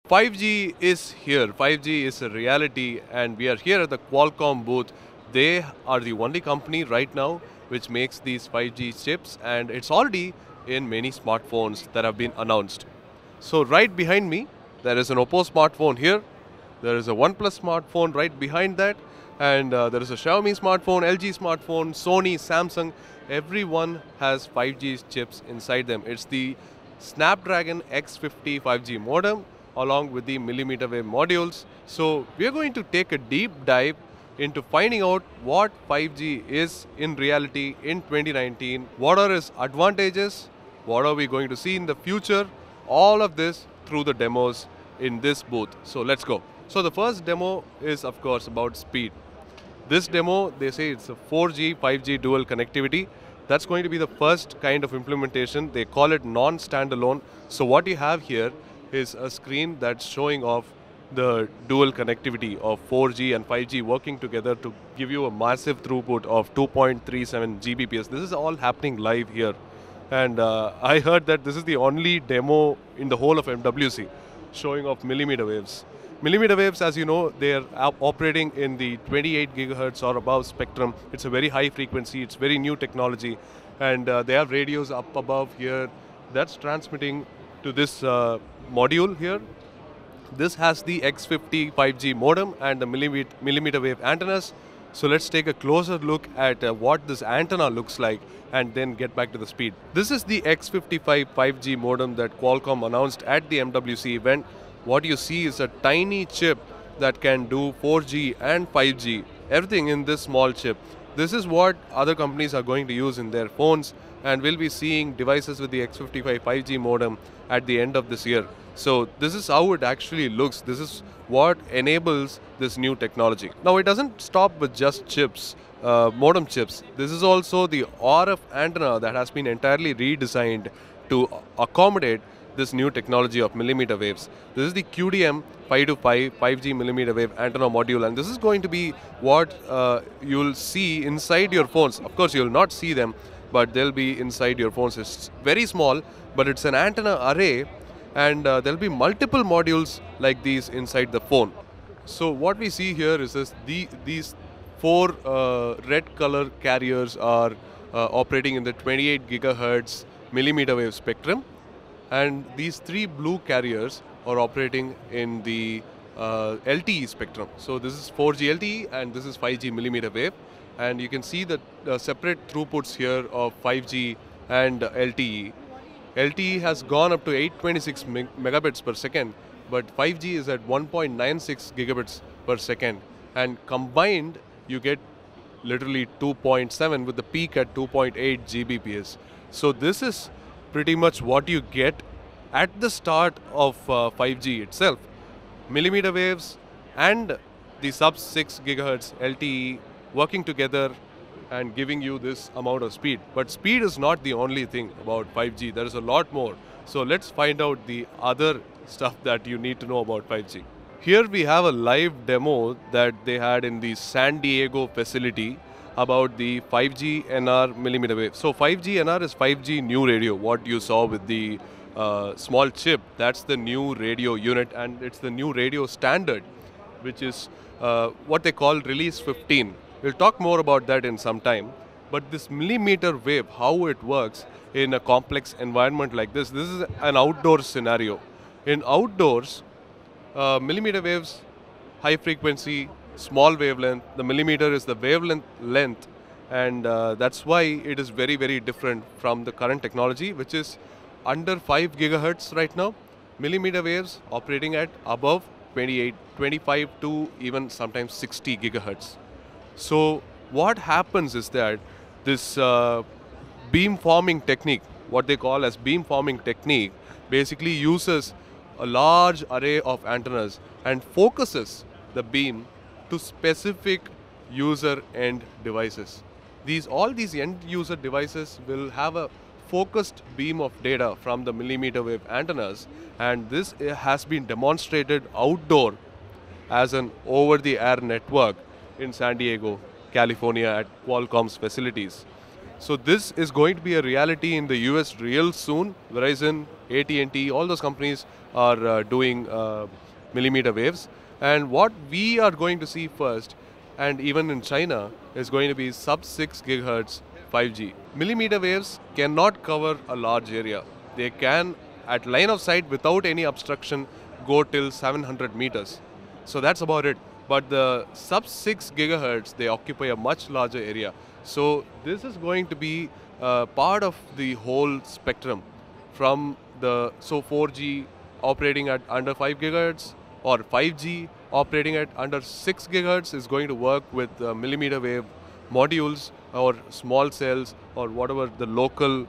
5G is here. 5G is a reality, and we are here at the Qualcomm booth. They are the only company right now which makes these 5G chips, and it's already in many smartphones that have been announced. So right behind me, there is an Oppo smartphone here. There is a OnePlus smartphone right behind that, and there is a Xiaomi smartphone, LG smartphone, Sony, Samsung. Everyone has 5G chips inside them. It's the Snapdragon X50 5G modem along with the millimeter wave modules. So we are going to take a deep dive into finding out what 5G is in reality in 2019. What are its advantages? What are we going to see in the future? All of this through the demos in this booth. So let's go. So the first demo is of course about speed. This demo, they say it's a 4G, 5G dual connectivity. That's going to be the first kind of implementation. They call it non-standalone. So what you have here is a screen that's showing off the dual connectivity of 4G and 5G working together to give you a massive throughput of 2.37 Gbps. This is all happening live here. And I heard that this is the only demo in the whole of MWC showing off millimeter waves. Millimeter waves, as you know, they are operating in the 28 gigahertz or above spectrum. It's a very high frequency, it's very new technology, and they have radios up above here that's transmitting to this module here. This has the X50 5G modem and the millimeter wave antennas. So let's take a closer look at what this antenna looks like and then get back to the speed. This is the X55 5G modem that Qualcomm announced at the MWC event. What you see is a tiny chip that can do 4G and 5G, everything in this small chip. This is what other companies are going to use in their phones, and we'll be seeing devices with the X55 5G modem at the end of this year. So this is how it actually looks. This is what enables this new technology. Now it doesn't stop with just chips, modem chips. This is also the RF antenna that has been entirely redesigned to accommodate this new technology of millimeter waves. This is the QDM 525 5G millimeter wave antenna module, and this is going to be what you'll see inside your phones. Of course, you'll not see them, but they'll be inside your phones. It's very small, but it's an antenna array, and there'll be multiple modules like these inside the phone. So what we see here is these four red color carriers are operating in the 28 gigahertz millimeter wave spectrum. And these three blue carriers are operating in the LTE spectrum. So this is 4G LTE and this is 5G millimeter wave. And you can see the separate throughputs here of 5G and LTE. LTE has gone up to 826 megabits per second, but 5G is at 1.96 gigabits per second. And combined, you get literally 2.7 with the peak at 2.8 Gbps. So this is pretty much what you get at the start of 5G itself. Millimeter waves and the sub 6 gigahertz LTE working together and giving you this amount of speed. But speed is not the only thing about 5G. There is a lot more. So let's find out the other stuff that you need to know about 5G. Here we have a live demo that they had in the San Diego facility about the 5G NR millimeter wave. So 5G NR is 5G new radio. What you saw with the small chip, that's the new radio unit, and it's the new radio standard, which is what they call release 15. We'll talk more about that in some time. But this millimeter wave, how it works in a complex environment like this is an outdoor scenario. In outdoors, millimeter waves, high frequency, small wavelength. The millimeter is the wavelength length, and that's why it is very, very different from the current technology, which is under 5 gigahertz right now. Millimeter waves operating at above 28, 25 to even sometimes 60 gigahertz. So what happens is that this beamforming technique, what they call as beamforming technique, basically uses a large array of antennas and focuses the beam to specific user end devices. All these end user devices will have a focused beam of data from the millimeter wave antennas, and this has been demonstrated outdoor as an over-the-air network in San Diego, California at Qualcomm's facilities. So this is going to be a reality in the US real soon. Verizon, AT&T, all those companies are doing millimeter waves. And what we are going to see first, and even in China, is going to be sub-6 gigahertz 5G. Millimeter waves cannot cover a large area. They can, at line of sight without any obstruction, go till 700 meters. So that's about it. But the sub-6 gigahertz, they occupy a much larger area. So this is going to be part of the whole spectrum from the 4G operating at under 5 gigahertz or 5G operating at under 6 gigahertz is going to work with millimeter wave modules or small cells or whatever the local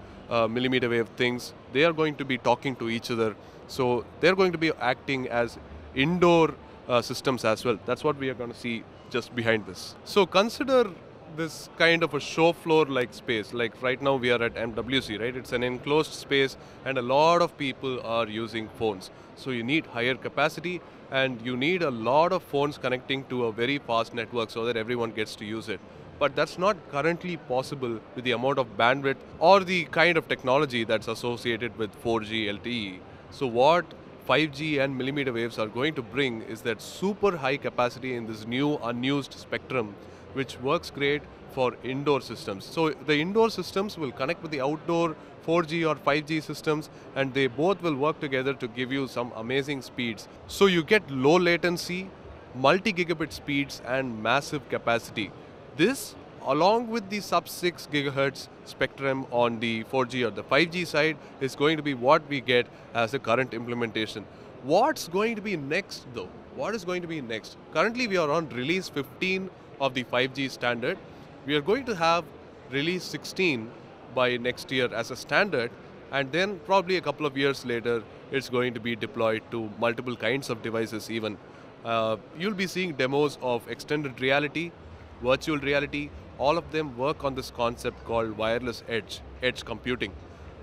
millimeter wave things. They are going to be talking to each other. So they're going to be acting as indoor systems as well. That's what we are going to see just behind this. So consider this kind of a show floor like space. Like right now we are at MWC, right? It's an enclosed space and a lot of people are using phones. So you need higher capacity and you need a lot of phones connecting to a very fast network so that everyone gets to use it. But that's not currently possible with the amount of bandwidth or the kind of technology that's associated with 4G LTE. So what 5G and millimeter waves are going to bring is that super high capacity in this new unused spectrum, which works great for indoor systems. So the indoor systems will connect with the outdoor 4G or 5G systems, and they both will work together to give you some amazing speeds. So you get low latency, multi-gigabit speeds, and massive capacity. This, along with the sub-6 gigahertz spectrum on the 4G or the 5G side, is going to be what we get as the current implementation. What's going to be next though? What is going to be next? Currently we are on release 15 of the 5G standard. We are going to have release 16 by next year as a standard, and then probably a couple of years later it's going to be deployed to multiple kinds of devices even. You'll be seeing demos of extended reality, virtual reality. All of them work on this concept called wireless edge computing.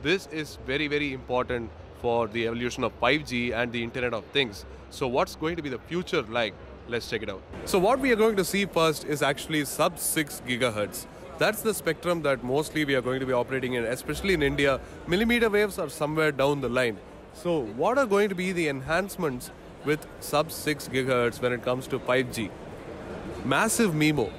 This is very, very important for the evolution of 5G and the Internet of Things. So what's going to be the future like? Let's check it out. So what we are going to see first is actually sub-6 gigahertz. That's the spectrum that mostly we are going to be operating in, especially in India. Millimeter waves are somewhere down the line. So what are going to be the enhancements with sub-6 gigahertz when it comes to 5G? Massive MIMO.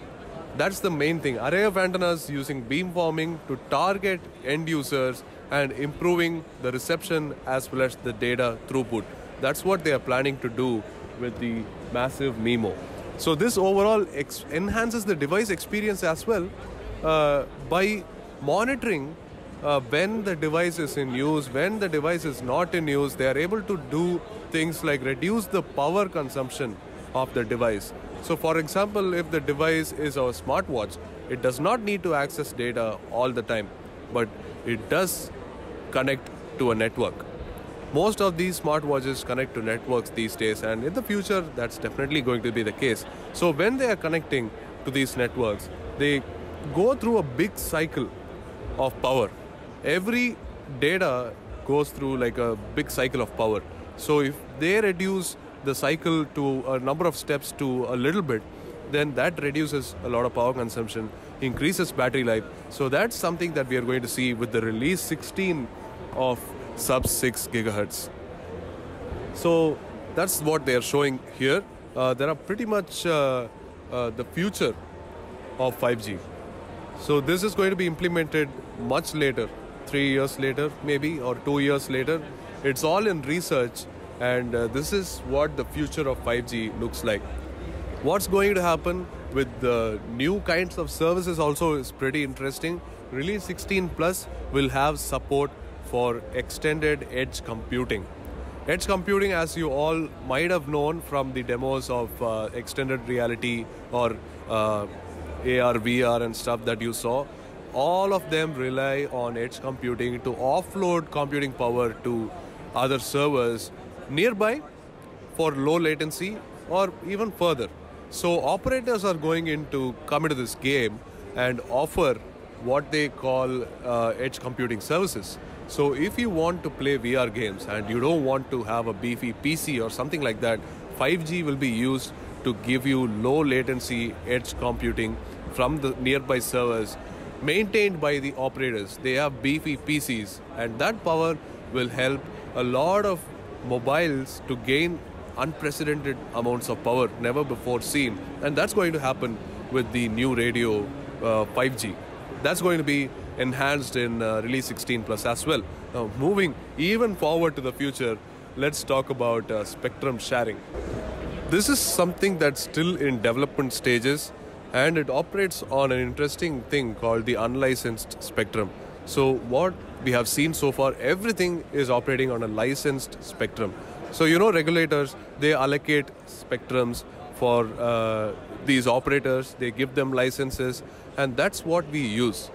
That's the main thing. Array of antennas using beamforming to target end users and improving the reception as well as the data throughput. That's what they are planning to do with the massive MIMO. So this overall enhances the device experience as well by monitoring when the device is in use, when the device is not in use. They are able to do things like reduce the power consumption of the device. So for example, if the device is a smartwatch, it does not need to access data all the time, but it does connect to a network. Most of these smartwatches connect to networks these days, and in the future that's definitely going to be the case. So when they are connecting to these networks, they go through a big cycle of power. Every data goes through like a big cycle of power. So if they reduce the cycle to a number of steps to a little bit, then that reduces a lot of power consumption, increases battery life. So that's something that we are going to see with the release 16 of sub-6 gigahertz. So that's what they are showing here. There are pretty much the future of 5G. So this is going to be implemented much later, 3 years later maybe, or 2 years later. It's all in research, and this is what the future of 5G looks like. What's going to happen with the new kinds of services also is pretty interesting. Release 16 Plus will have support for extended edge computing. Edge computing, as you all might have known from the demos of extended reality or AR, VR and stuff that you saw, all of them rely on edge computing to offload computing power to other servers nearby for low latency or even further. So operators are going to come into this game and offer what they call edge computing services. So if you want to play VR games and you don't want to have a beefy PC or something like that, 5G will be used to give you low latency edge computing from the nearby servers maintained by the operators. They have beefy PCs, and that power will help a lot of mobiles to gain unprecedented amounts of power never before seen. And that's going to happen with the new radio 5G. That's going to be enhanced in release 16 plus as well. Now, moving even forward to the future, let's talk about spectrum sharing. This is something that's still in development stages, and it operates on an interesting thing called the unlicensed spectrum. So what we have seen so far, everything is operating on a licensed spectrum. So regulators, they allocate spectrums for these operators, they give them licenses, and that's what we use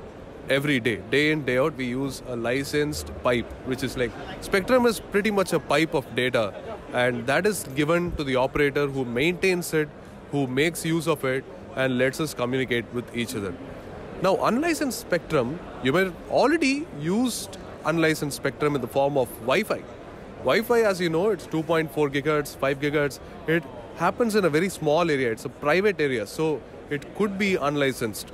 every day in, day out. We use a licensed pipe, which is like, spectrum is pretty much a pipe of data, and that is given to the operator who maintains it, who makes use of it, and lets us communicate with each other. Now, unlicensed spectrum, you may have already used unlicensed spectrum in the form of Wi-Fi. Wi-Fi, as you know, it's 2.4 gigahertz, 5 gigahertz. It happens in a very small area. It's a private area, so it could be unlicensed.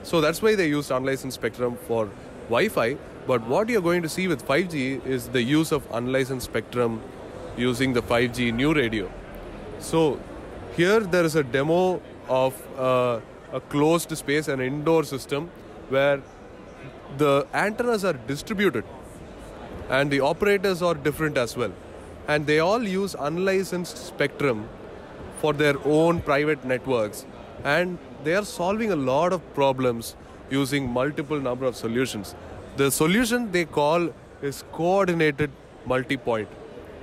So that's why they used unlicensed spectrum for Wi-Fi. But what you're going to see with 5G is the use of unlicensed spectrum using the 5G new radio. So here there is a demo of a closed space, an indoor system, where the antennas are distributed and the operators are different as well. And they all use unlicensed spectrum for their own private networks. And they are solving a lot of problems using multiple number of solutions. The solution they call is coordinated multi-point.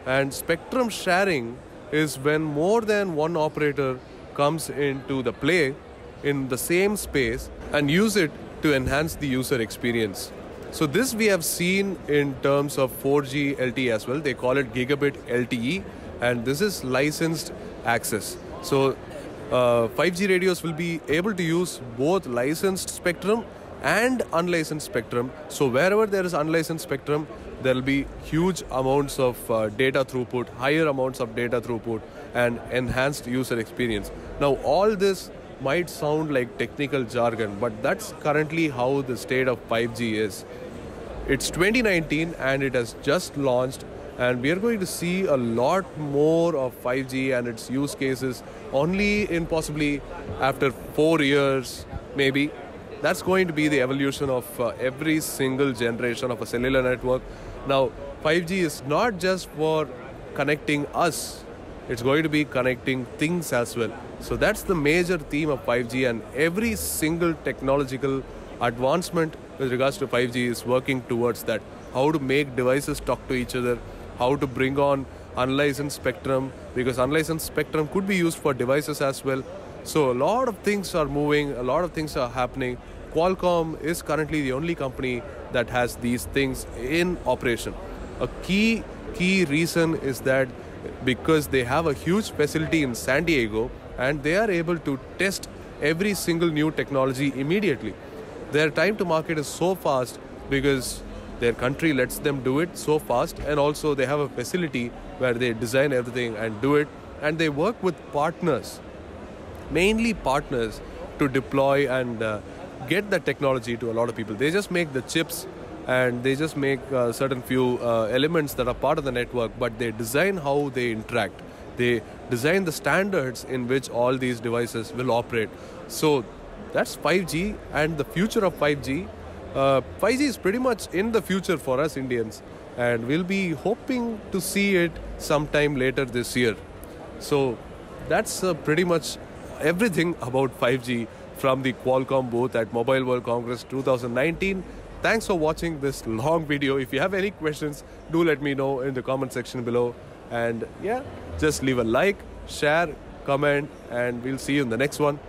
And spectrum sharing is when more than one operator comes into the play in the same space and use it to enhance the user experience. So this we have seen in terms of 4G LTE as well. They call it gigabit LTE, and this is licensed access. So 5G radios will be able to use both licensed spectrum and unlicensed spectrum. So wherever there is unlicensed spectrum, there will be huge amounts of data throughput, higher amounts of data throughput, and enhanced user experience. Now, all this might sound like technical jargon, but that's currently how the state of 5G is. It's 2019 and it has just launched, and we are going to see a lot more of 5G and its use cases only in possibly after 4 years, maybe. That's going to be the evolution of every single generation of a cellular network. Now, 5G is not just for connecting us, it's going to be connecting things as well. So that's the major theme of 5G, and every single technological advancement with regards to 5G is working towards that. How to make devices talk to each other, how to bring on unlicensed spectrum, because unlicensed spectrum could be used for devices as well. So a lot of things are moving, a lot of things are happening. Qualcomm is currently the only company that has these things in operation. A key reason is that because they have a huge facility in San Diego and they are able to test every single new technology immediately. Their time to market is so fast because their country lets them do it so fast, and also they have a facility where they design everything and do it, and they work with partners, mainly partners, to deploy and get the technology to a lot of people. They just make the chips and they just make certain few elements that are part of the network, but they design how they interact. They design the standards in which all these devices will operate. So that's 5G and the future of 5G. 5G is pretty much in the future for us Indians, and we'll be hoping to see it sometime later this year. So that's pretty much everything about 5G from the Qualcomm booth at Mobile World Congress 2019. Thanks for watching this long video. If you have any questions, do let me know in the comment section below. And yeah, just leave a like, share, comment, and we'll see you in the next one.